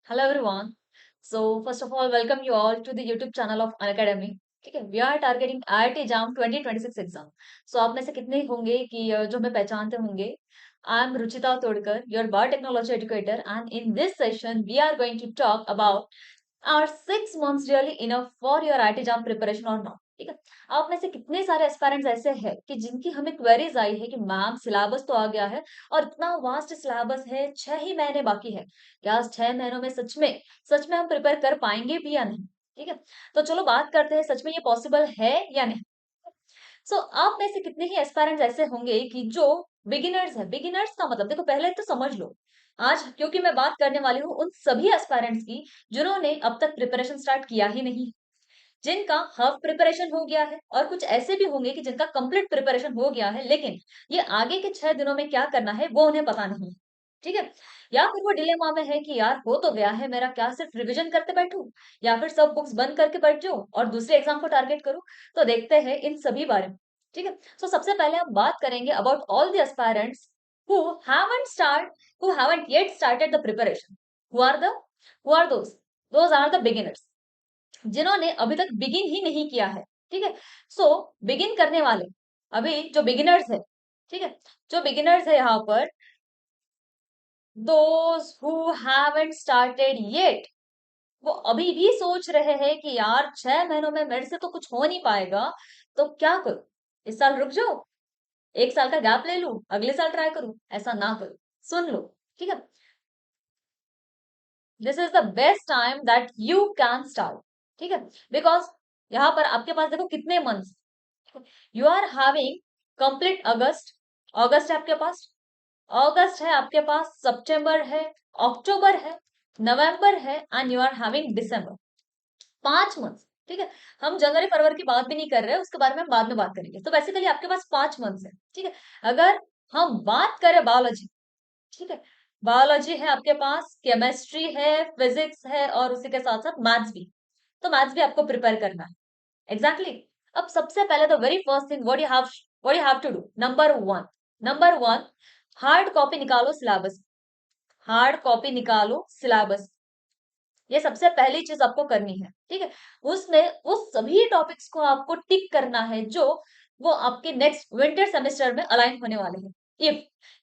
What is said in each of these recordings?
Hello everyone. So first of all, welcome you all to the YouTube channel of Unacademy. ठीक है, we are targeting IIT JAM 2026 exam. So आप में से कितने होंगे कि जो हमें पहचानते होंगे? I am Ruchita Todkar, your biotechnology educator, and in this session we are going to talk about are 6 months really enough for your IIT exam preparation और नॉट? ठीक है, आप में से कितने सारे एस्पायरेंट्स ऐसे हैं कि जिनकी हमें क्वेरीज आई है कि मैम सिलेबस तो आ गया है और इतना वास्ट सिलेबस है, 6 ही महीने बाकी है, क्या 6 महीनों में सच में हम प्रिपेयर कर पाएंगे भी या नहीं? ठीक है, तो चलो बात करते हैं, सच में ये पॉसिबल है या नहीं? सो आप में से कितने ही एस्पायरेंट्स ऐसे होंगे कि जो बिगिनर्स है? बिगिनर्स का मतलब देखो, पहले तो समझ लो, आज क्योंकि मैं बात करने वाली हूँ उन सभी एस्पायरेंट्स की जिन्होंने अब तक प्रिपरेशन स्टार्ट किया ही नहीं, जिनका हाफ प्रिपरेशन हो गया है, और कुछ ऐसे भी होंगे कि जिनका कंप्लीट प्रिपरेशन हो गया है, लेकिन ये आगे के 6 दिनों में क्या करना है वो उन्हें पता नहीं है। ठीक है, या फिर वो डिलेमा में है कि यार हो तो गया है मेरा, क्या सिर्फ रिवीजन करते बैठूं या फिर सब बुक्स बंद करके बैठ जाऊं और दूसरे एग्जाम को टारगेट करूं? तो देखते हैं इन सभी बारे में। ठीक है, तो सबसे पहले हम बात करेंगे about all the aspirants who haven't start who haven't yet started the preparation. Who are those are the beginners, जिन्होंने अभी तक बिगिन ही नहीं किया है। ठीक है, सो बिगिन करने वाले, अभी जो बिगिनर्स है, ठीक है, जो बिगिनर्स है यहाँ पर, those who haven't started yet, वो अभी भी सोच रहे हैं कि यार 6 महीनों में मेरे से तो कुछ हो नहीं पाएगा, तो क्या करूं? इस साल रुक जाओ, 1 साल का गैप ले लूं, अगले साल ट्राई करूं? ऐसा ना करो, सुन लो। ठीक है, this is the best time that you can start. ठीक है, बिकॉज यहाँ पर आपके पास देखो कितने months, you are having complete August, अगस्त है आपके पास, अगस्त है आपके पास, सितंबर है, अक्टूबर है, नवंबर है, and you are having December. 5 months. ठीक है, हम जनवरी फरवरी की बात भी नहीं कर रहे हैं, उसके बारे में हम बाद में बात करेंगे। तो बेसिकली आपके पास 5 मंथ्स है। ठीक है, अगर हम बात करें बायोलॉजी, ठीक है, बायोलॉजी है आपके पास, केमिस्ट्री है, फिजिक्स है, और उसी के साथ साथ मैथ्स भी। तो मैथ्स भी आपको प्रिपेयर करना है। Exactly exactly. अब सबसे पहले तो very first thing what you have to do, number one, hard copy निकालो सिलेबस, हार्ड कॉपी निकालो सिलेबस। ये सबसे पहली चीज आपको करनी है। ठीक है, उसमें उस सभी टॉपिक्स को आपको टिक करना है जो वो आपके नेक्स्ट विंटर सेमेस्टर में अलाइन होने वाले हैं।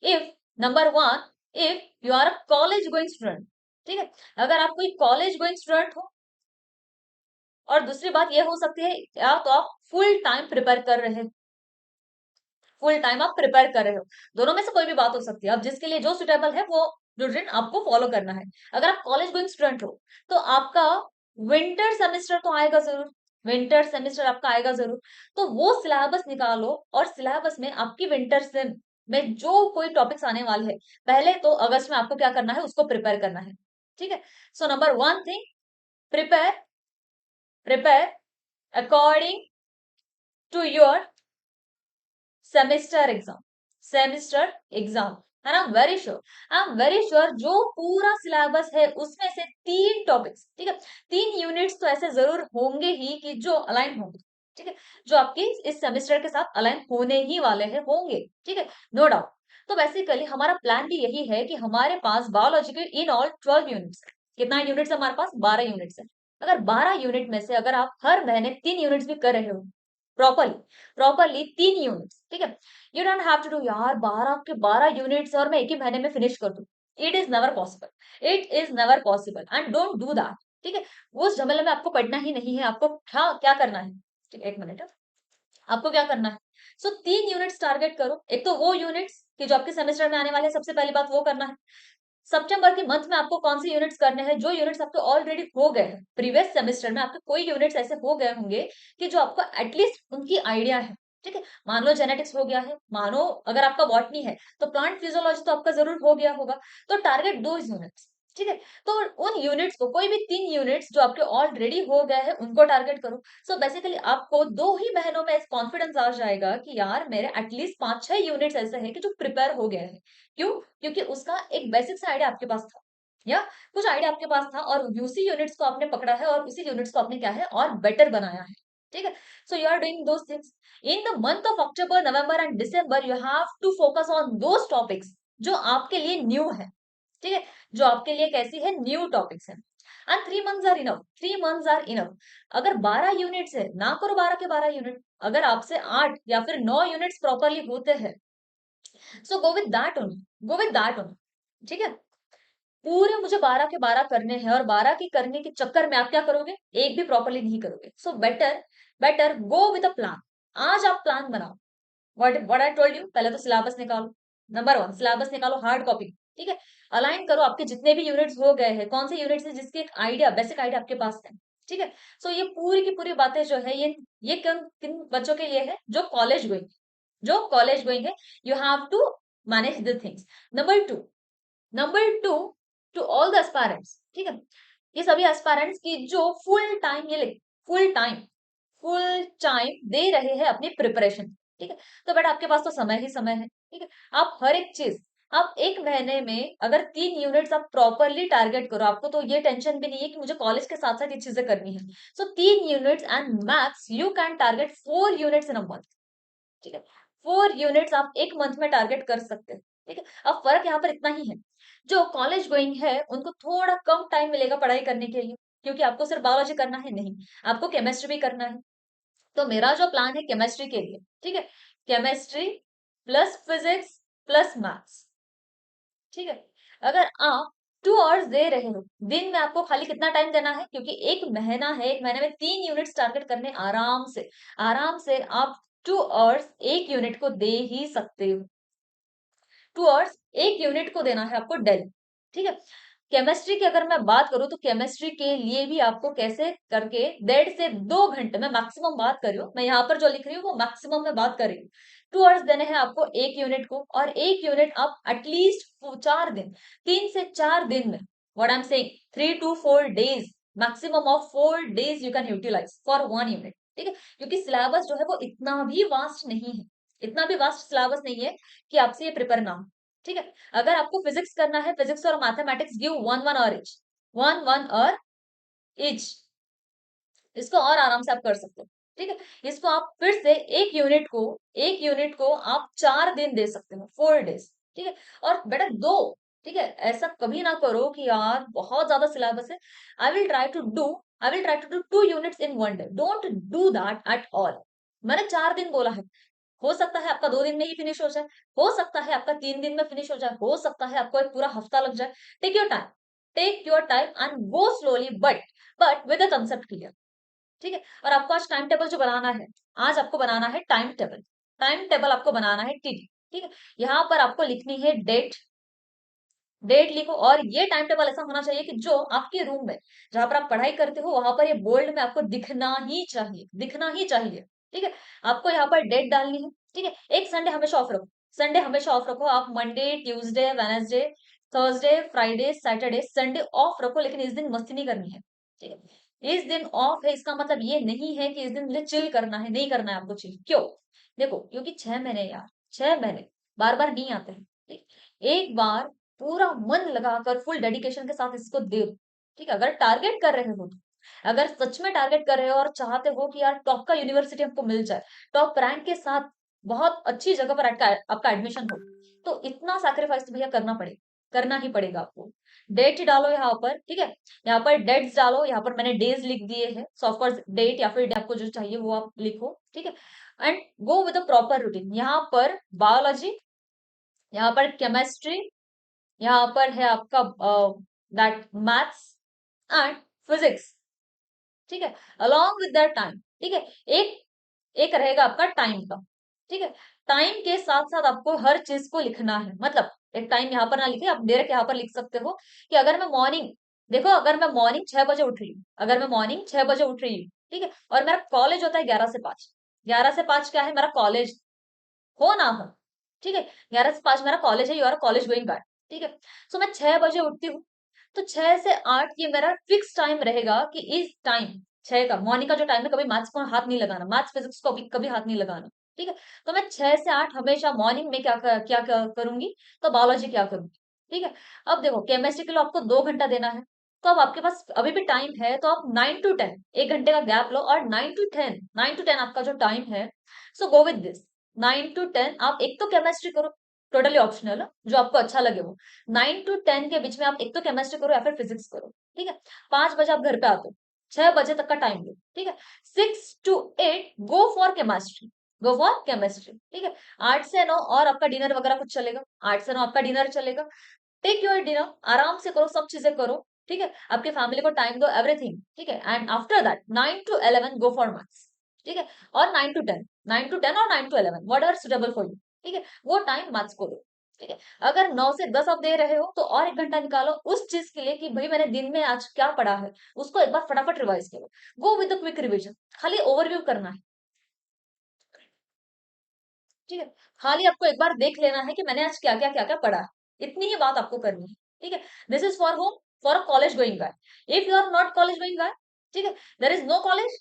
If number 1, if you are a college going student, ठीक है, अगर आप कोई कॉलेज गोइंग स्टूडेंट हो, और दूसरी बात ये हो सकती है या तो आप फुल टाइम प्रिपेयर कर रहे हैं, फुल टाइम आप प्रिपेयर कर रहे हो, दोनों में से कोई भी बात हो सकती है। अब जिसके लिए जो सुटेबल है वो रूटीन आपको फॉलो करना है। अगर आप कॉलेज गोइंग स्टूडेंट हो तो आपका विंटर सेमेस्टर तो आएगा जरूर, विंटर सेमेस्टर आपका आएगा जरूर, तो वो सिलेबस निकालो, और सिलेबस में आपकी विंटर से में जो कोई टॉपिक्स आने वाले हैं, पहले तो अगस्त में आपको क्या करना है उसको प्रिपेयर करना है। ठीक है, so number 1 thing, prepare prepare according to your semester exam, semester exam, है ना? वेरी श्योर जो पूरा सिलेबस है उसमें से 3 टॉपिक्स, ठीक है, 3 यूनिट्स तो ऐसे जरूर होंगे ही कि जो अलाइन होंगे। ठीक है, जो आपकी इस सेमेस्टर के साथ अलाइन होने ही वाले हैं, होंगे। ठीक है, नो डाउट। तो बेसिकली हमारा प्लान भी यही है कि हमारे पास बायोलॉजी के इन ऑल 12 यूनिट्स है। कितना यूनिट्स है हमारे पास? 12 यूनिट्स है। अगर 12 यूनिट में से अगर आप हर महीने 3 यूनिट्स भी कर रहे हो, प्रॉपरली प्रॉपरली 3 यूनिट्स, ठीक है, you don't have to do यार 12 के 12 यूनिट्स और मैं एक ही महीने में फिनिश कर दूं। It is never possible, it is never possible, and don't do that. ठीक है, उस झमेले में आपको पढ़ना ही नहीं है। आपको क्या क्या करना है? ठीक है, एक मिनट, आपको क्या करना है? सो 3 यूनिट्स टारगेट करो। एक तो वो यूनिट्स कि जो आपके सेमेस्टर में आने वाले हैं, सबसे पहली बात वो करना है। सितंबर के मंथ में आपको कौन से यूनिट्स करने हैं? जो यूनिट्स आपके ऑलरेडी हो गए हैं प्रीवियस सेमेस्टर में, आपके कोई यूनिट्स ऐसे हो गए होंगे कि जो आपको एटलीस्ट उनकी आइडिया है। ठीक है, मान लो जेनेटिक्स हो गया है, मानो अगर आपका बॉटनी है तो प्लांट फिजियोलॉजी तो आपका जरूर हो गया होगा। तो टारगेट 2 यूनिट्स। ठीक है, तो उन यूनिट्स को, कोई भी 3 यूनिट्स जो आपके ऑलरेडी हो गए हैं उनको टारगेट करो। सो बेसिकली आपको 2 ही महीनों में कॉन्फिडेंस आ जाएगा कि यार मेरे एटलीस्ट 5-6 यूनिट्स ऐसे हैं कि जो प्रिपेयर हो गए हैं। क्यों? क्योंकि उसका एक बेसिक सा आइडिया आपके पास था, या कुछ आइडिया आपके पास था, और उसी यूनिट्स को आपने पकड़ा है और उसी यूनिट्स को आपने क्या है और बेटर बनाया है। ठीक है, so you are doing those things in the month of October, November and December. You have to focus on those topics जो आपके लिए न्यू है, ठीक है, जो आपके लिए कैसी है, न्यू टॉपिक्स है। And 3 months are enough, 3 months are enough. अगर 12 यूनिट्स है, ना करो 12 के 12 यूनिट। अगर आपसे 8 या फिर 9 यूनिट्स प्रॉपरली होते हैं, so go with that only, go with that only. ठीक है, पूरे मुझे 12 के 12 करने हैं, और 12 के करने के चक्कर में आप क्या करोगे, एक भी प्रॉपरली नहीं करोगे। So better, better go with a plan. आज आप प्लान बनाओ। व्हाट आई टोल्ड यू, पहले तो सिलेबस निकालो। नंबर 1 सिलेबस निकालो, हार्ड कॉपी। ठीक है, अलाइन करो आपके जितने भी यूनिट्स हो गए हैं, कौन से यूनिट्स है जिसके एक आइडिया, बेसिक आइडिया आपके पास है। ठीक है, सो ये पूरी की पूरी बातें जो है, ये किन किन बच्चों के लिए है, जो कॉलेज गोइंग, जो कॉलेज गोइंग है। You have to manage the things. Number 2, number 2, to all the aspirants. ठीक है, ये सभी एस्पायरेंट्स की जो फुल टाइम, ये लिख, फुल टाइम, फुल टाइम दे रहे हैं अपनी प्रिपरेशन। ठीक है, तो बेटा आपके पास तो समय ही समय है। ठीक है, आप हर एक चीज, आप एक महीने में अगर 3 यूनिट्स आप प्रॉपरली टारगेट करो, आपको तो ये टेंशन भी नहीं है कि मुझे कॉलेज के साथ साथ ये चीजें करनी है। सो 3 units and maths you can target 4 units in a month. ठीक है, 4 यूनिट्स आप एक मंथ में टारगेट कर सकते हैं। ठीक है, अब फर्क यहाँ पर इतना ही है, जो कॉलेज गोइंग है उनको थोड़ा कम टाइम मिलेगा पढ़ाई करने के लिए, क्योंकि आपको सिर्फ बायोलॉजी करना है नहीं, आपको केमिस्ट्री भी करना है। तो मेरा जो प्लान है केमिस्ट्री के लिए, ठीक है, chemistry plus physics plus maths. ठीक है, अगर आप 2 आवर्स दे रहे हो दिन में, आपको खाली कितना टाइम देना है, क्योंकि एक महीना है, एक महीने में 3 यूनिट्स टारगेट करने आराम से, आराम से आप 2 आवर्स एक यूनिट को दे ही सकते हो। 2 आवर्स एक यूनिट को देना है आपको डेली। ठीक है, केमिस्ट्री की अगर मैं बात करूं, तो केमिस्ट्री के लिए भी आपको कैसे करके 1.5 से 2 घंटे में मैक्सिमम बात कर रही हूँ, मैं यहाँ पर जो लिख रही हूँ वो मैक्सिमम में बात कर रही हूँ। 2 आवर्स देने हैं आपको एक यूनिट को, और एक यूनिट आप एटलीस्ट 4 दिन, 3 से 4 दिन में, what I am saying, 3 to 4 days, maximum of 4 days you can utilise for 1 unit. ठीक है, क्योंकि सिलेबस जो है वो इतना भी वास्ट नहीं है, इतना भी वास्ट सिलेबस नहीं है कि आपसे ये प्रिपेयर ना हो। ठीक है, अगर आपको फिजिक्स करना है, फिजिक्स और मैथमेटिक्स गिव 1 1 और इच, 1 1 और इच, इसको और आराम से आप कर सकते हो। ठीक है, इसको आप फिर से एक यूनिट को आप 4 दिन दे सकते हो, 4 डेज। ठीक है, और बेटा दो, ठीक है, ऐसा कभी ना करो कि यार बहुत ज्यादा सिलेबस है, I will try to do 2 units in 1 day. Don't do that at all. मैंने 4 दिन बोला है, हो सकता है आपका 2 दिन में ही फिनिश हो जाए, हो सकता है आपका 3 दिन में फिनिश हो जाए, हो सकता है आपको एक पूरा हफ्ता लग जाए। Take your time, take your time and go slowly, but with the concept clear. ठीक है, और आपको आज टाइम टेबल जो बनाना है, आज आपको बनाना है टाइम टेबल, टाइम टेबल आपको बनाना है टीडी। ठीक है, यहाँ पर आपको लिखनी है डेट, डेट लिखो, और ये टाइम टेबल ऐसा होना चाहिए कि जो आपके रूम में, जहां पर आप पढ़ाई करते हो, वहां पर ये बोल्ड में आपको दिखना ही चाहिए, दिखना ही चाहिए। ठीक है, आपको यहाँ पर डेट डालनी है। ठीक है, एक संडे हमेशा ऑफ रखो, संडे हमेशा ऑफ रखो, आप Monday Tuesday Wednesday Thursday Friday Saturday Sunday off रखो, लेकिन इस दिन मस्ती नहीं करनी है। ठीक है, इस दिन ऑफ है, इसका मतलब ये नहीं है कि इस दिन मुझे चिल करना है, नहीं करना है आपको चिल। क्यों? देखो, क्योंकि 6 महीने यार, 6 महीने बार बार नहीं आते हैं। ठीक? एक बार पूरा मन लगाकर फुल डेडिकेशन के साथ इसको दे दो। ठीक है, अगर टारगेट कर रहे हो तो, अगर सच में टारगेट कर रहे हो और चाहते हो कि यार टॉप का यूनिवर्सिटी हमको मिल जाए, टॉप रैंक के साथ बहुत अच्छी जगह पर आपका एडमिशन हो, तो इतना सैक्रिफाइस तो भैया करना पड़ेगा, करना ही पड़ेगा आपको। डेट डालो यहाँ पर। ठीक है, यहाँ पर डेट्स डालो, यहाँ पर मैंने डेज लिख दिए हैं, सो ऑफकोर्स डेट या फिर आपको जो चाहिए वो आप लिखो। ठीक है, and go with a proper routine. यहाँ पर बायोलॉजी, यहाँ पर केमिस्ट्री, यहाँ पर है आपका दैट मैथ्स एंड फिजिक्स। ठीक है, अलोंग विद दैट टाइम। ठीक है, एक एक रहेगा आपका टाइम का। ठीक है, टाइम के साथ साथ आपको हर चीज को लिखना है, मतलब एक टाइम यहाँ पर ना लिखे, आप डायरेक्ट यहाँ पर लिख सकते हो कि अगर मैं मॉर्निंग, देखो अगर मैं मॉर्निंग 6 बजे उठ रही हूँ, अगर मैं मॉर्निंग 6 बजे उठ रही हूँ, ठीक है, और मेरा कॉलेज होता है 11 से 5, 11 से 5 क्या है मेरा कॉलेज, हो ना हो। ठीक है, 11 से 5 मेरा कॉलेज है, you are college going guard. ठीक है, सो मैं 6 बजे उठती हूँ, तो 6 से 8 ये मेरा फिक्स टाइम रहेगा कि इस टाइम, 6 का मॉर्निंग का जो टाइम है, कभी मैथ्स को हाथ नहीं लगाना, मैथ्स फिजिक्स को कभी हाथ नहीं लगाना। ठीक है, तो मैं 6 से 8 हमेशा मॉर्निंग में क्या करूंगी, तो बायोलॉजी क्या करूंगी। ठीक है, अब देखो केमिस्ट्री के लिए आपको 2 घंटा देना है, तो अब आपके पास अभी भी टाइम है, तो आप 9 to 10, 1 घंटे का गैप लो, और 9 to 10 आपका जो टाइम है, सो गो विद दिस। 9 to 10 आप एक तो केमिस्ट्री करो, टोटली ऑप्शनल है, जो आपको अच्छा लगे वो। 9 to 10 के बीच में आप एक तो केमिस्ट्री करो या फिर फिजिक्स करो, ठीक है। 5 बजे आप घर पे आते हो, 6 बजे तक का टाइम लो, ठीक है। 6 to 8 go for chemistry, go for chemistry, ठीक है। 8 से 9 और आपका डिनर वगैरह कुछ चलेगा, 8 से 9 आपका डिनर चलेगा। टेक योर डिनर, आराम से करो, सब चीजें करो, ठीक है। आपके फैमिली को टाइम दो, एवरीथिंग, ठीक है। And after that 9 to 11 go for maths, ठीक है। और 9 to 10, 9 to 10 और 9 to 11 what ever suitable for you, ठीक है, वो टाइम मैथ्स को दो, ठीक है। अगर 9 से 10 आप दे रहे हो तो और 1 घंटा निकालो उस चीज के लिए कि भाई मैंने दिन में आज क्या पढ़ा है, उसको एक बार फटाफट रिवाइज करो। गो विद क्विक रिविजन, खाली ओवरव्यू करना है, ठीक है। खाली आपको एक बार देख लेना है कि मैंने आज क्या क्या पढ़ा है, इतनी ही बात आपको करनी है, ठीक है। This is for home, for a college going guy. If you are not college going guy, ठीक है, देर इज नो कॉलेज,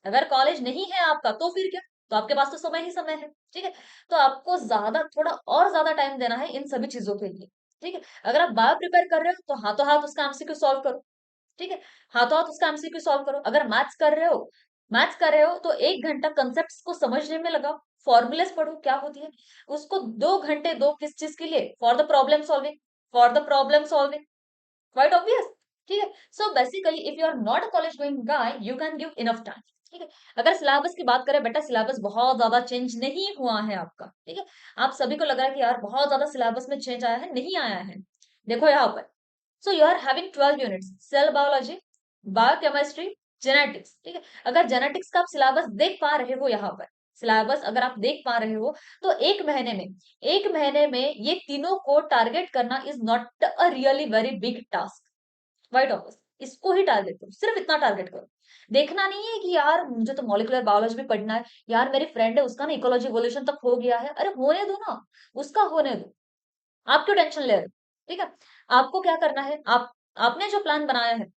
अगर कॉलेज नहीं है आपका तो फिर क्या, तो आपके पास तो समय ही समय है, ठीक है। तो आपको ज्यादा, थोड़ा और ज्यादा टाइम देना है इन सभी चीजों के लिए, ठीक है। अगर आप बायो प्रिपेयर कर रहे हो तो हाथों हाथ उसका एमसीक्यू सॉल्व करो, ठीक है। हाथों हाथ उसका एमसीक्यू सॉल्व करो। अगर मैथ्स कर रहे हो तो 1 घंटा कंसेप्ट को समझने में लगाओ, फॉर्मूलेस पढ़ो क्या होती है, उसको 2 घंटे दो किस चीज के लिए, for the problem solving, for the problem solving, quite obvious, ठीक है। So basically if you are not a college going guy you can give enough time, ठीक है। अगर सिलेबस की बात करें, बेटा सिलेबस बहुत ज्यादा चेंज नहीं हुआ है आपका, ठीक है। आप सभी को लग रहा है कि यार बहुत ज्यादा सिलेबस में चेंज आया है, नहीं आया है। देखो यहाँ पर, so you are having 12 units, cell biology, biochemistry, genetics, ठीक है। अगर जेनेटिक्स का आप सिलेबस देख पा रहे हो यहाँ पर, सिलेबस अगर आप देख पा रहे हो तो एक महीने में ये तीनों को टारगेट करना is not a really very big task, white office, इसको ही टारगेट करो, सिर्फ इतना टारगेट करो। देखना नहीं है कि यार मुझे तो मॉलिक्यूलर बायोलॉजी भी पढ़ना है, यार मेरी फ्रेंड है उसका ना इकोलॉजी इवोल्यूशन तक हो गया है, अरे होने दो ना, उसका होने दो, आप क्यों टेंशन ले रहे हो, ठीक है। आपको क्या करना है, आपने जो प्लान बनाया है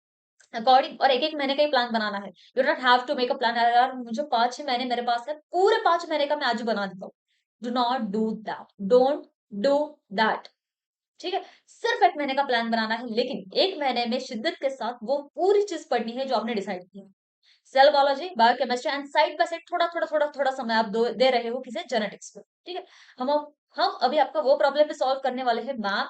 अकॉर्डिंग, और एक एक महीने का ही प्लान बनाना है। You don't have to make a plan, यार मुझे 5 6 महीने मेरे पास है, पूरे 5 महीने का मैं आज ही बना देता हूँ। Do not do that, don't do that, ठीक है। सिर्फ 1 महीने का प्लान बनाना है, लेकिन 1 महीने में शिद्दत के साथ वो पूरी चीज पढ़नी है जो आपने डिसाइड की है। Cell biology, biochemistry, and side bye side थोड़ा थोड़ा थोड़ा थोड़ा समय आप दे रहे हो किसे, जेनेटिक्स को, ठीक है। हम हम अभी आपका वो प्रॉब्लम भी सॉल्व करने वाले हैं, ma'am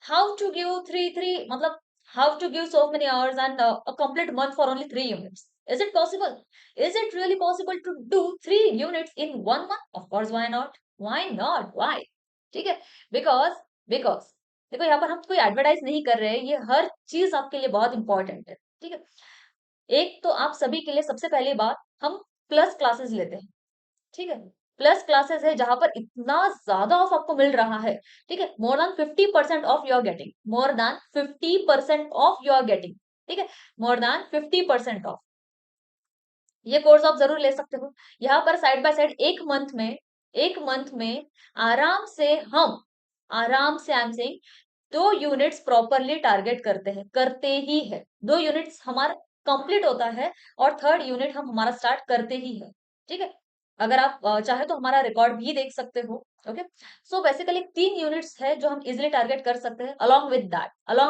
how to give three three, मतलब how to give so many hours and a complete month for only 3 units. Is it possible? Is it really possible to do 3 units in 1 month? Of course, why not? Why not? Why? ठीक है, because देखो यहाँ पर हम कोई advertise नहीं कर रहे हैं, ये हर चीज आपके लिए बहुत इंपॉर्टेंट है, ठीक है। एक तो आप सभी के लिए सबसे पहली बात, हम प्लस क्लासेस लेते हैं, ठीक है। प्लस क्लासेस है जहां पर इतना ज्यादा ऑफ आपको मिल रहा है, ठीक है। More than 50% of you are getting, ठीक है। मोर देन 50% ऑफ, ये कोर्स आप जरूर ले सकते हो। यहाँ पर साइड बाय साइड एक मंथ में आराम से I am saying 2 units properly target करते हैं, करते ही है। 2 यूनिट्स हमारा कंप्लीट होता है और 3rd यूनिट हम हमारा स्टार्ट करते ही है, ठीक है। अगर आप चाहे तो हमारा रिकॉर्ड भी देख सकते हो, ओके। सो बेसिकली 3 यूनिट्स है जो हम इजिली टारगेट कर सकते हैं। Along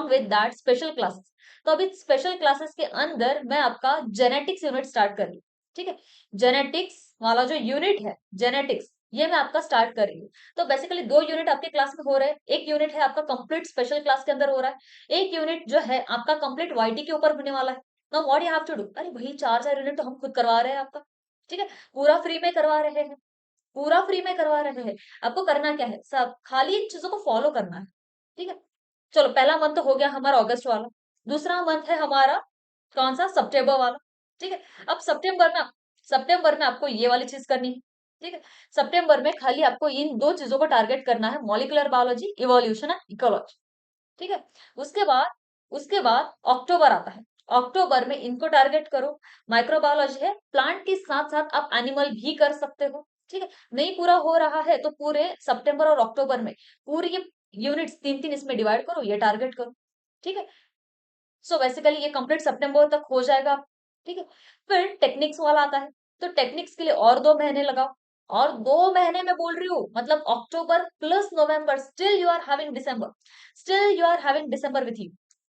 with that special classes, तो अभी स्पेशल क्लासेस के अंदर मैं आपका जेनेटिक्स यूनिट स्टार्ट कर रही हूँ, ठीक है। जेनेटिक्स वाला जो यूनिट है, जेनेटिक्स, ये मैं आपका स्टार्ट कर रही हूँ। तो बेसिकली 2 यूनिट आपके क्लास में हो रहे हैं, एक यूनिट है आपका कंप्लीट स्पेशल क्लास के अंदर हो रहा है, एक यूनिट जो है आपका कंप्लीट वाईटी के ऊपर होने वाला है। Now what you have to do, अरे भाई 4 4 यूनिट तो हम खुद करवा रहे हैं आपका, ठीक है। पूरा फ्री में करवा रहे हैं, पूरा फ्री में करवा रहे हैं। आपको करना क्या है, सब खाली इन चीजों को फॉलो करना है, ठीक है। चलो पहला मंथ तो हो गया हमारा अगस्त वाला, दूसरा मंथ है हमारा कौन सा, सितंबर वाला, ठीक है। अब सितंबर में आपको ये वाली चीज करनी है, ठीक है। सितंबर में खाली आपको इन 2 चीजों को टारगेट करना है, molecular biology, evolution and ecology, ठीक है। उसके बाद अक्टूबर आता है, अक्टूबर में इनको टारगेट करो। माइक्रोबायोलॉजी है, प्लांट के साथ साथ आप एनिमल भी कर सकते हो, ठीक है। नहीं पूरा हो रहा है तो पूरे सितंबर और अक्टूबर में पूरी ये यूनिट्स 3 3 इसमें डिवाइड करो, ये टारगेट करो, ठीक है। सो बेसिकली ये कंप्लीट सितंबर तक हो जाएगा, ठीक है। फिर टेक्निक्स वाला आता है, तो टेक्निक्स के लिए और 2 महीने लगाओ, और 2 महीने में बोल रही हूँ, मतलब October plus November, still you are having December with you,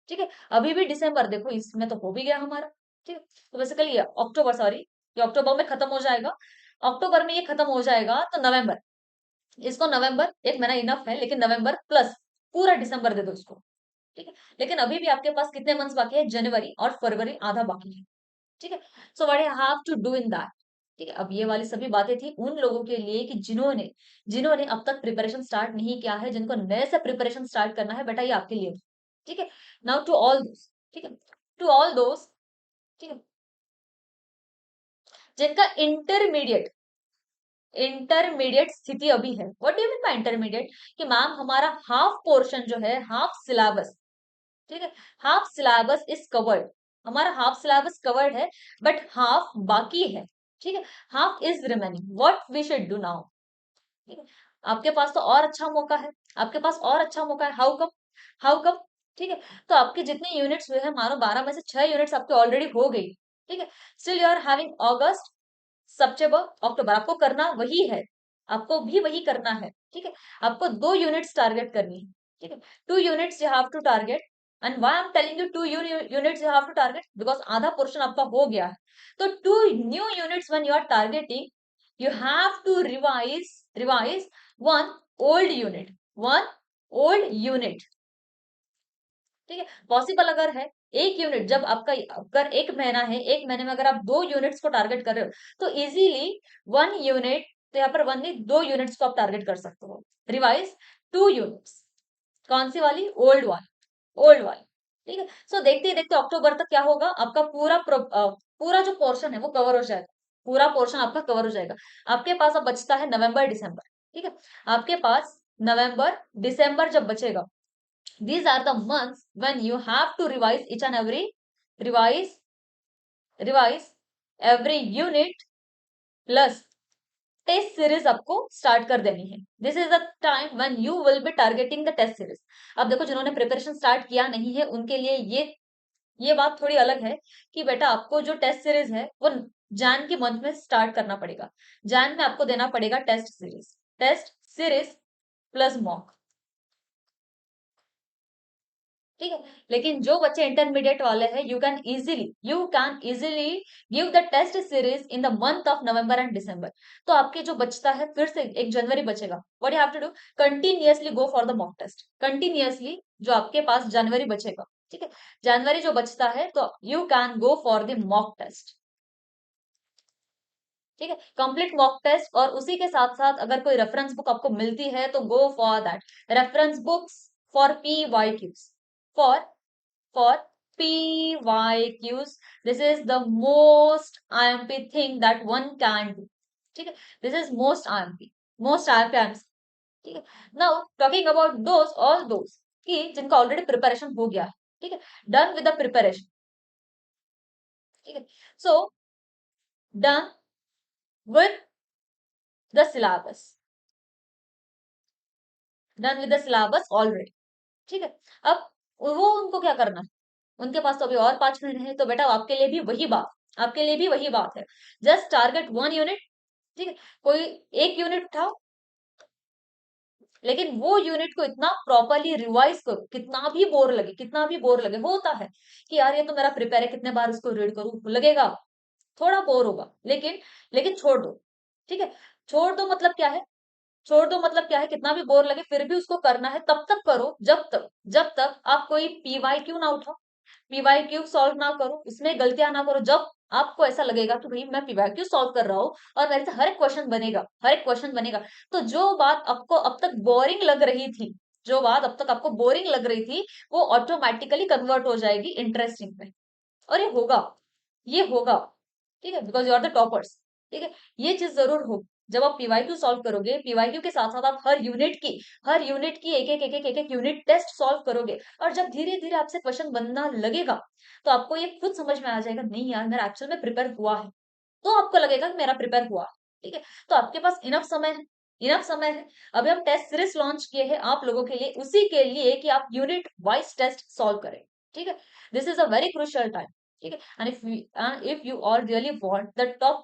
ठीक है। अभी भी दिसंबर देखो इसमें तो हो भी गया हमारा, ठीक है। तो बेसिकली अक्टूबर, सॉरी, ये अक्टूबर में खत्म हो जाएगा, अक्टूबर में ये खत्म हो जाएगा तो नवंबर, इसको नवंबर एक महीना इनफ है, लेकिन नवंबर प्लस पूरा दिसंबर दे दो इसको। ठीक है, लेकिन अभी भी आपके पास कितने मंथ्स बाकी है, जनवरी और फरवरी आधा बाकी है। ठीक है, so what you have to do in that. ठीक है, अब ये वाली सभी बातें थी उन लोगों के लिए कि जिन्होंने जिन्होंने अब तक प्रिपरेशन स्टार्ट नहीं किया है, जिनको नए से प्रिपरेशन स्टार्ट करना है, बेटा ये आपके लिए। ठीक है, नाउ टू ऑल दोस, ठीक है, टू ऑल दोस, ठीक है, जिनका इंटरमीडिएट इंटरमीडिएट स्थिति अभी है। What do you mean by intermediate, कि मैम हमारा हाफ पोर्शन जो है, हाफ सिलेबस, ठीक है, हाफ सिलेबस इज कवर्ड, हमारा हाफ सिलेबस कवर्ड है, बट हाफ बाकी है। ठीक है, half is remaining, what we should do now. ठीक है, आपके पास तो और अच्छा मौका है, आपके पास और अच्छा मौका है। हाउ कम, हाउ कम, ठीक है, तो आपके जितने यूनिट्स हुए हैं, मानो 12 में से 6 यूनिट्स आपके ऑलरेडी हो गई। ठीक है, स्टिल यू आर हैविंग अगस्त, सितंबर, अक्टूबर, आपको करना वही है, आपको भी वही करना है। ठीक है, आपको 2 यूनिट्स टारगेट करनी है। ठीक है, 2 units you have to target. And why I am telling you 2 units you have to target, because आधा पोर्शन आपका हो गया है। तो 2 new units when you are targeting, you have to revise one old unit, one old unit। ठीक है, possible अगर है, एक यूनिट जब आपका, अगर एक महीना है, एक महीने में अगर आप 2 यूनिट्स को टारगेट कर रहे हो, तो इजीली 1 यूनिट, तो यहाँ पर 2 यूनिट्स को आप टारगेट कर सकते हो। रिवाइज 2 यूनिट्स, कौन सी वाली, ओल्ड वाली, ओल्ड वाली। ठीक है, सो देखते ही देखते अक्टूबर तक क्या होगा, आपका पूरा जो पोर्शन है वो कवर हो जाएगा, पूरा पोर्शन आपका कवर हो जाएगा। आपके पास अब बचता है नवंबर दिसंबर। ठीक है, आपके पास नवंबर दिसंबर जब बचेगा, these are the months when you have to revise each and every, revise revise every unit plus test series आपको स्टार्ट कर देनी है। This is the time when you will be targeting the test series. अब देखो, जिन्होंने preparation start किया नहीं है उनके लिए ये बात थोड़ी अलग है कि बेटा आपको जो टेस्ट सीरीज है वो जैन के मंथ में स्टार्ट करना पड़ेगा। जैन में आपको देना पड़ेगा टेस्ट सीरीज प्लस मॉक। ठीक है, लेकिन जो बच्चे इंटरमीडिएट वाले हैं, you can easily give the test series in the month of November and December. तो आपके जो बचता है, फिर से 1 जनवरी बचेगा, what you have to do, continuously go for the mock test, continuously जो आपके पास जनवरी बचेगा। ठीक है, जनवरी जो बचता है, तो you can go for the mock test. ठीक है, कंप्लीट मॉक टेस्ट, और उसी के साथ साथ अगर कोई रेफरेंस बुक आपको मिलती है तो go for that reference books for PYQs, for for PYQs। This is the most IMP thing that one can do। ठीक है, this is most IMP answer। ठीक है, now talking about those, all those कि जिनका already preparation हो गया है। ठीक है, डन विद द प्रिपरेशन। ठीक है, so done with the syllabus, done with the syllabus already. ठीक है, अब वो उनको क्या करना है, उनके पास तो अभी और 5 महीने हैं, तो बेटा आपके लिए भी वही बात, आपके लिए भी वही बात है। Just target 1 unit. ठीक है, कोई एक यूनिट उठाओ, लेकिन वो यूनिट को इतना प्रॉपरली रिवाइज करो, कितना भी बोर लगे, कितना भी बोर लगे, होता है कि यार ये तो मेरा प्रिपेयर है, कितने बार इसको रीड करूं, लगेगा, थोड़ा बोर होगा, लेकिन छोड़ दो। ठीक है, छोड़ दो मतलब क्या है, छोड़ दो मतलब क्या है, कितना भी बोर लगे फिर भी उसको करना है, तब तक करो जब तक आप कोई PYQ ना उठाओ, PYQ सॉल्व ना करो, उसमें गलतियां ना करो। जब आपको ऐसा लगेगा कि भाई मैं PYQ सॉल्व कर रहा हूँ और मेरे से हर एक क्वेश्चन बनेगा, हर एक क्वेश्चन बनेगा, तो जो बात आपको अब तक बोरिंग लग रही थी, जो बात अब तक आपको बोरिंग लग रही थी, वो ऑटोमेटिकली कन्वर्ट हो जाएगी इंटरेस्टिंग में। और ये होगा, ये होगा। ठीक है, because you are the toppers. ठीक है, ये चीज जरूर हो। जब आप PYQ सॉल्व करोगे, PYQ के साथ साथ आप हर यूनिट की एक एक यूनिट टेस्ट सॉल्व करोगे, और जब धीरे धीरे आपसे क्वेश्चन बनना लगेगा, तो आपको ये खुद समझ में आ जाएगा, नहीं यार मेरा एक्चुअल में प्रिपेयर हुआ है, तो आपको लगेगा कि मेरा प्रिपेयर हुआ। ठीक है, तो आपके पास इनफ समय है, इनफ समय है। अभी हम टेस्ट सीरीज लॉन्च किए हैं आप लोगों के लिए, उसी के लिए कि आप यूनिट वाइज टेस्ट सॉल्व करें। ठीक है, this is a very crucial time. ठीक है, and if you all really want the top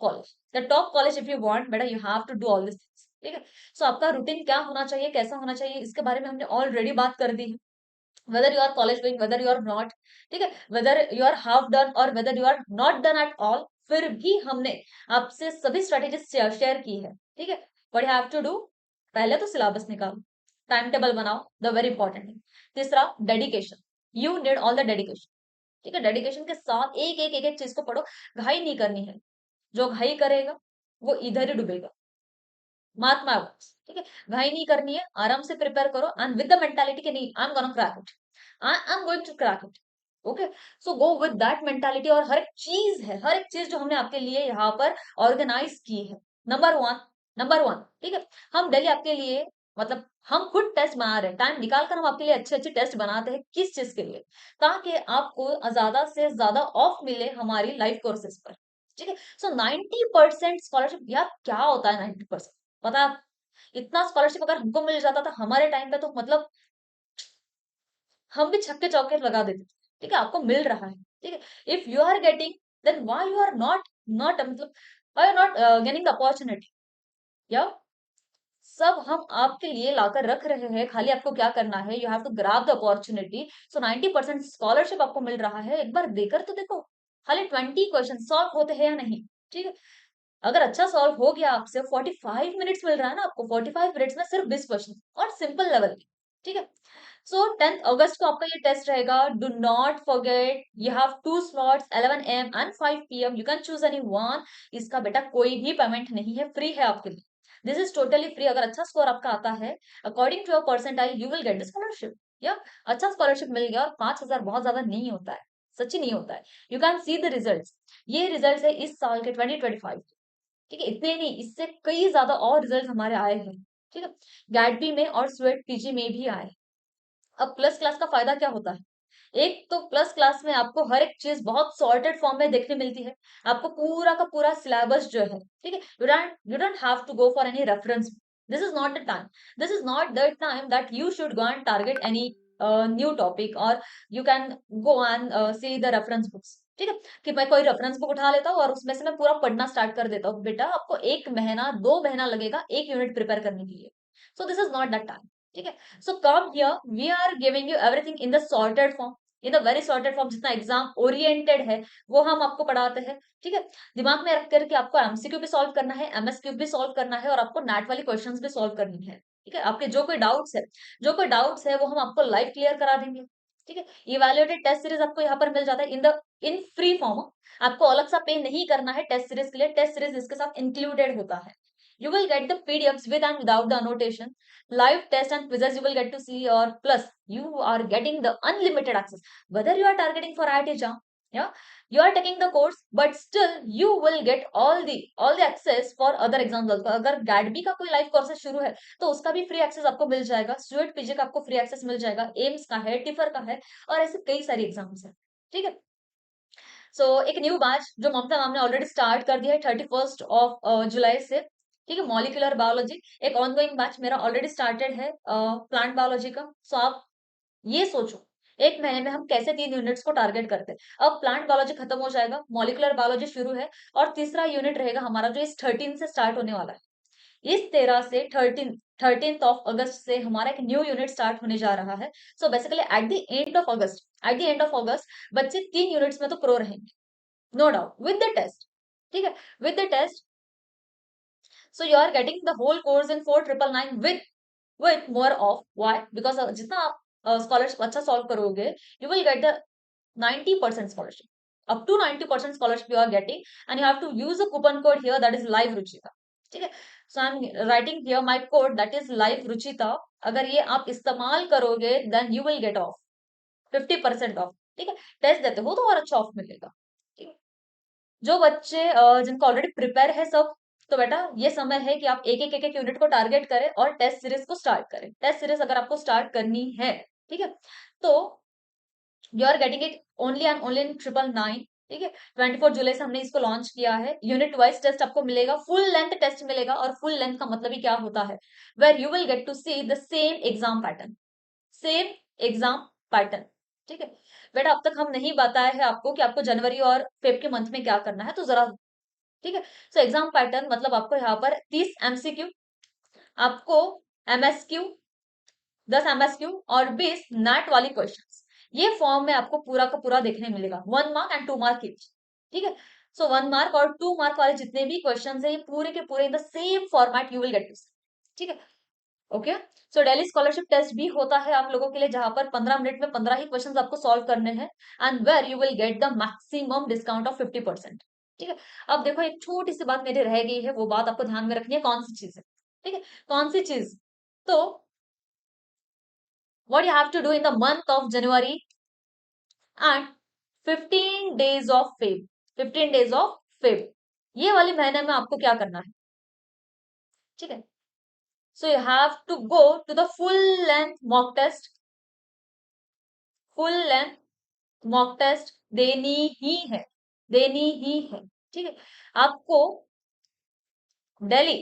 college if you want, better you have to do all these things। ठीक है, सो आपका रूटीन क्या होना चाहिए, कैसा होना चाहिए, इसके बारे में हमने ऑलरेडी बात कर दी है। whether you are college going, whether you are not, ठीक है, whether you are half done or whether you are not done at all, फिर भी हमने आपसे सभी स्ट्रेटेजीज शेयर की है। ठीक है, what you have to do, पहले तो सिलेबस निकालो, टाइम टेबल बनाओ, द वेरी इंपॉर्टेंट है। तीसरा dedication, you need all the dedication. ठीक है, डेडिकेशन के साथ एक एक चीज को पढ़ो, घाई नहीं करनी है। जो घाई करेगा वो इधर ही डूबेगा, मार्क माय वर्ड्स। ठीक है, घाई नहीं करनी है, आराम से प्रिपेयर करो एंड विद द मेंटालिटी कि नहीं, I am gonna crack it, I am going to crack it. Okay, so go with that mentality. और हर एक चीज है, हर एक चीज जो हमने आपके लिए यहाँ पर ऑर्गेनाइज की है, नंबर वन, नंबर वन। ठीक है, हम डेली आपके लिए, मतलब हम खुद टेस्ट बना रहे हैं, टाइम निकाल कर हम आपके लिए अच्छे अच्छे टेस्ट बनाते हैं। किस चीज के लिए? ताकि आपको ज्यादा से ज्यादा ऑफ मिले हमारी लाइफ कोर्सेज पर। ठीक है, सो 90% स्कॉलरशिप, यार क्या होता है 90%? पता है? इतना स्कॉलरशिप अगर हमको मिल जाता था हमारे टाइम पे, तो मतलब हम भी छक्के चौके लगा देते थे। ठीक है, आपको मिल रहा है। ठीक है, if you are getting, then why you are not, not मतलब why you not getting the opportunity? या सब हम आपके लिए लाकर रख रहे हैं, खाली आपको क्या करना है, you have to grab the opportunity. So 90% scholarship आपको मिल रहा है, एक बार देकर तो देखो। खाली 20 क्वेश्चन सॉल्व होते हैं या नहीं? ठीक है, अगर अच्छा सॉल्व हो गया आपसे, 45 मिनट्स मिल रहा है ना आपको, 45 मिनट्स में सिर्फ 20 क्वेश्चन और सिंपल लेवल के। ठीक है, सो 10 अगस्त को आपका ये टेस्ट रहेगा। Do not forget, you have two slots, 11 AM and 5 PM, you can choose any one. इसका बेटा कोई भी पेमेंट नहीं है, फ्री है आपके लिए। This is totally free. अगर अच्छा स्कोर आपका आता है according to your percentile, you will get the scholarship. या अच्छा स्कॉलरशिप मिल गया, और 5,000 बहुत ज्यादा नहीं होता है, सच्ची नहीं होता है। You can see the result. ये रिजल्ट है इस साल के 2025। ठीक है, इतने नहीं, इससे कई ज्यादा और रिजल्ट हमारे आए हैं। ठीक है, गैडबी में और स्वेट पीजी में भी आए। अब प्लस क्लास का फायदा क्या होता है? एक तो प्लस क्लास में आपको हर एक चीज बहुत सॉर्टेड फॉर्म में देखने मिलती है। आपको पूरा का पूरा सिलेबस जो है, ठीक है, you don't have to go for any reference. This is not the time, this is not the time that you should go and target any new topic, और you can go and see the reference books. ठीक है, कि मैं कोई reference book उठा लेता हूँ और उसमें से मैं पूरा पढ़ना स्टार्ट कर देता हूँ। बेटा आपको 1 महीना 2 महीना लगेगा एक यूनिट प्रिपेयर करने के लिए। So this is not that time. ठीक है, so come here, we are giving you everything in the sorted form, in the very sorted form. जितना एग्जाम ओरिएंटेड है वो हम आपको पढ़ाते हैं। ठीक है, दिमाग में रख करके आपको एमसीक्यू भी सॉल्व करना है, एमएसक्यू भी सॉल्व करना है, और आपको नेट वाली क्वेश्चंस भी सॉल्व करनी है। ठीक है, आपके जो कोई डाउट्स है, जो कोई डाउट्स है वो हम आपको लाइव क्लियर करा देंगे। ठीक है, इवैल्यूएटेड टेस्ट सीरीज आपको यहाँ पर मिल जाता है इन फ्री फॉर्म। आपको अलग सा पे नहीं करना है टेस्ट सीरीज के लिए, टेस्ट सीरीज इसके साथ इंक्लूडेड होता है। You will get the PDFs with and without the annotation, live test and quizzes you will get to see, or plus you are getting the unlimited access. Whether you are targeting for IIT JAM, yeah, you are taking the course, but still you will get all the access for other exams also. अगर गैडबी का कोई live courses शुरू है तो उसका भी free access आपको मिल जाएगा, स्टूडेंट पीजी का आपको फ्री एक्सेस मिल जाएगा, एम्स का है, टिफर का है, और ऐसे कई सारी एग्जाम्स है। ठीक है, सो एक न्यू बैच जो ममता मैम ने ऑलरेडी स्टार्ट कर दिया है 31 जुलाई से। ठीक है, मॉलिक्यूलर बायोलॉजी, एक ऑनगोइंग बैच मेरा ऑलरेडी स्टार्टेड है प्लांट बायोलॉजी का। सो आप ये सोचो, 1 महीने में हम कैसे 3 यूनिट्स को टारगेट करते हैं। अब प्लांट बायोलॉजी खत्म हो जाएगा, मॉलिक्यूलर बायोलॉजी शुरू है, और तीसरा यूनिट रहेगा हमारा जो इस 13 से स्टार्ट होने वाला है। इस 13 से 13th ऑफ अगस्त से हमारा एक न्यू यूनिट स्टार्ट होने जा रहा है। So basically at the end of August बच्चे 3 यूनिट्स में तो प्रो रहेंगे, no doubt, with the test. ठीक है, with the test. So you are getting the whole course in 4,999 with more of why, because जितना आप स्कॉलरशिप अच्छा solve करोगे, you will get the 90% scholarship, up to 90% scholarship you are getting, and you have to use a coupon code here, that is live ruchita. ठीक है, so I'm writing here my code, that is live ruchita. अगर ये आप इस्तेमाल करोगे then you will get off 50% of. ठीक है, test देते हो तो और अच्छा ऑफ मिलेगा। ठीक है, जो बच्चे जिनको ऑलरेडी प्रिपेयर है सब, तो बेटा ये समय है कि आप एक एक यूनिट को टारगेट करें और टेस्ट सीरीज को स्टार्ट करें। टेस्ट सीरीज अगर आपको स्टार्ट करनी है, ठीक है, तो you are getting it only and only in 999। ठीक है, 24 जुलाई से हमने इसको लॉन्च किया है। यूनिट वाइज टेस्ट आपको मिलेगा, फुल लेंथ टेस्ट मिलेगा, और फुल लेंथ का मतलब ही क्या होता है, where you will get to see the same exam pattern, same exam pattern. ठीक है, बेटा अब तक हम नहीं बताया है आपको कि आपको जनवरी और फेब के मंथ में क्या करना है, तो जरा। ठीक है, सो एग्जाम पैटर्न मतलब आपको यहाँ पर 30 एमसीक्यू, आपको एमएसक्यू 10 एमएसक्यू, और 20 नेट वाली क्वेश्चंस। ये फॉर्म में आपको पूरा का पूरा देखने मिलेगा, 1 मार्क एंड 2 मार्क ईच। ठीक है, सो 1 मार्क और 2 मार्क वाले जितने भी क्वेश्चन है, ये पूरे के पूरे in the same format you will get to. ठीक है, okay, so daily scholarship test भी होता है आप लोगों के लिए, जहां पर 15 मिनट में 15 ही क्वेश्चन आपको सॉल्व करने हैं, and where you will get the maximum discount of 50%। ठीक है, अब देखो एक छोटी सी बात मेरी रह गई है, वो बात आपको ध्यान में रखनी है, कौन सी चीज है। ठीक है, कौन सी चीज? तो what you have to do in the month of January and 15 days of Feb, 15 days of Feb, ये वाले महीने में आपको क्या करना है? ठीक है, so you have to go to the full length mock test, full length mock test देनी ही है, देनी ही है। ठीक है, आपको daily,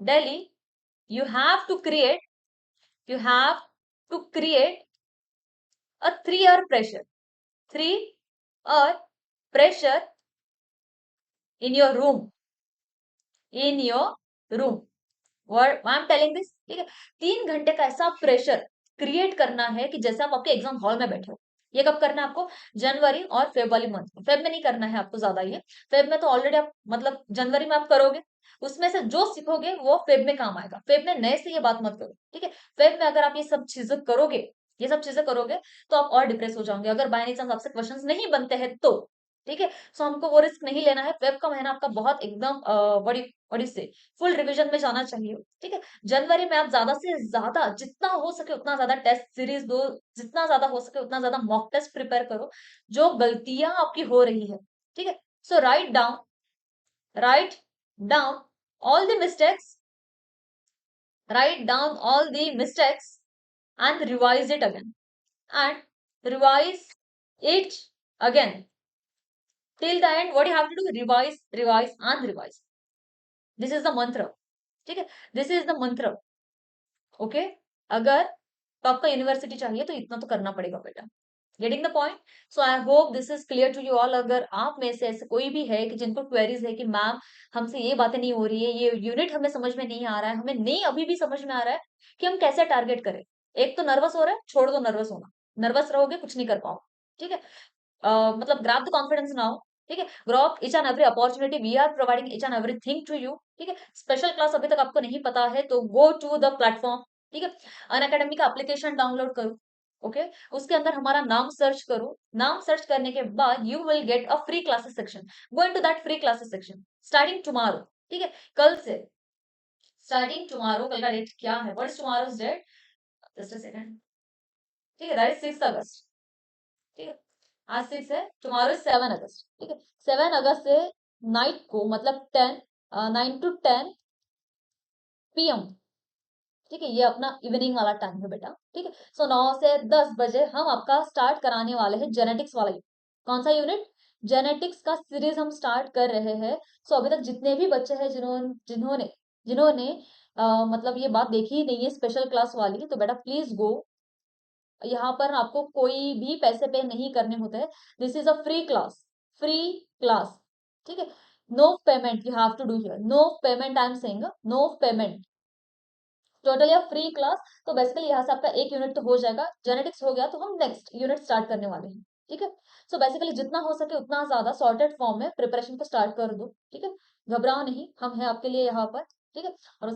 daily you have to create, you have to create a 3 hour pressure, 3 hour pressure in your room, in your room, what I am telling this. ठीक है, 3 घंटे का ऐसा प्रेशर क्रिएट करना है कि जैसे आप आपके एग्जाम हॉल में बैठे हो। ये कब करना है आपको? जनवरी और फेब वाली मंथ में। फेब में नहीं करना है आपको ज्यादा, ये फेब में तो ऑलरेडी आप मतलब जनवरी में आप करोगे, उसमें से जो सीखोगे वो फेब में काम आएगा। फेब में नए से ये बात मत करो। ठीक है, फेब में अगर आप ये सब चीजें करोगे, ये सब चीजें करोगे, तो आप और डिप्रेस हो जाओगे अगर बाय एनी चांस आपसे क्वेश्चंस नहीं बनते हैं तो। ठीक है, सो हमको वो रिस्क नहीं लेना है। फेब का महीना आपका बहुत एकदम बड़ी बड़ी से फुल रिवीजन में जाना चाहिए। ठीक है, जनवरी में आप ज्यादा से ज्यादा जितना हो सके उतना ज्यादा टेस्ट सीरीज दो, जितना ज्यादा हो सके उतना ज्यादा मॉक टेस्ट प्रिपेयर करो, जो गलतियां आपकी हो रही है। ठीक है, so write down, write down all the mistakes, write down all the mistakes and revise it again, and revise it again till the end. What you have to do? Revise, revise and revise. This is the mantra. ठीक है, this is the मंत्र। Okay, अगर तो आपका university चाहिए तो इतना तो करना पड़ेगा बेटा। Getting the point? So I hope this is clear to you all. अगर आप में से ऐसे कोई भी है कि जिनको क्वेरीज है कि मैम हमसे ये बातें नहीं हो रही है, ये यूनिट हमें समझ में नहीं आ रहा है, हमें नहीं अभी भी समझ में आ रहा है कि हम कैसे टारगेट करें। एक तो नर्वस हो रहा है, छोड़ दो नर्वस होना, नर्वस रहोगे कुछ नहीं कर पाओ। ठीक है, मतलब ग्रैब द कॉन्फिडेंस नाउ। ठीक है, grab each and every opportunity, we are providing each and everything to you. ठीक है, स्पेशल क्लास अभी तक आपको नहीं पता है तो गो टू द प्लेटफॉर्म। ठीक है, अन अकेडमी का एप्लीकेशन डाउनलोड करो। ओके, उसके अंदर हमारा नाम सर्च करो। नाम सर्च करने के बाद you will get a free classes section. Go into that free classes section starting tomorrow. ठीक है, कल से, स्टार्टिंग टुमारो, कल का डेट क्या है? What is tomorrow's date? Just a second. ठीक है, दैट इज 6 अगस्त। ठीक है, आज 6 है, टुमारो 7 अगस्त। ठीक है, 7 अगस्त से नाइट को मतलब 9 to 10 PM। ठीक है, ये अपना इवनिंग वाला टाइम है बेटा। ठीक है, सो 9 से 10 बजे हम आपका स्टार्ट कराने वाले हैं जेनेटिक्स वाला यूनिट। कौन सा यूनिट? जेनेटिक्स का सीरीज हम स्टार्ट कर रहे हैं। सो अभी तक जितने भी बच्चे हैं जिन्होंने जिन्होंने जिन्होंने मतलब ये बात देखी ही नहीं है स्पेशल क्लास वाली, तो बेटा प्लीज गो। यहाँ पर आपको कोई भी पैसे पे नहीं करने होते हैं। This is a free class, free class. ठीक है, no payment you have to do here, no payment, I am saying no payment, totally a free class. तो बेसिकली यहाँ से आपका एक यूनिट तो हो जाएगा, जेनेटिक्स हो गया तो हम नेक्स्ट यूनिट स्टार्ट करने वाले हैं। ठीक है, सो बेसिकली जितना हो सके उतना ज्यादा सॉर्टेड फॉर्म में प्रिपरेशन को स्टार्ट कर दो। ठीक है, घबराओ नहीं, हम हैं आपके लिए यहाँ पर। ठीक है, और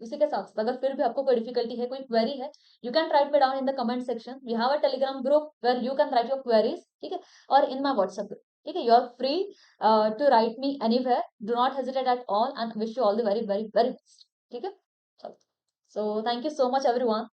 उसी के साथ अगर फिर भी आपको कोई डिफिकल्टी है, कोई क्वेरी है, you can write me down in the comment section. We have a Telegram group where you can write your queries. ठीक है, और इन माई व्हाट्सएप ग्रुप। ठीक है, you are free to write me anywhere, do not hesitate at all, and wish you all the very very very best. ठीक है, चलो, so thank you so much everyone.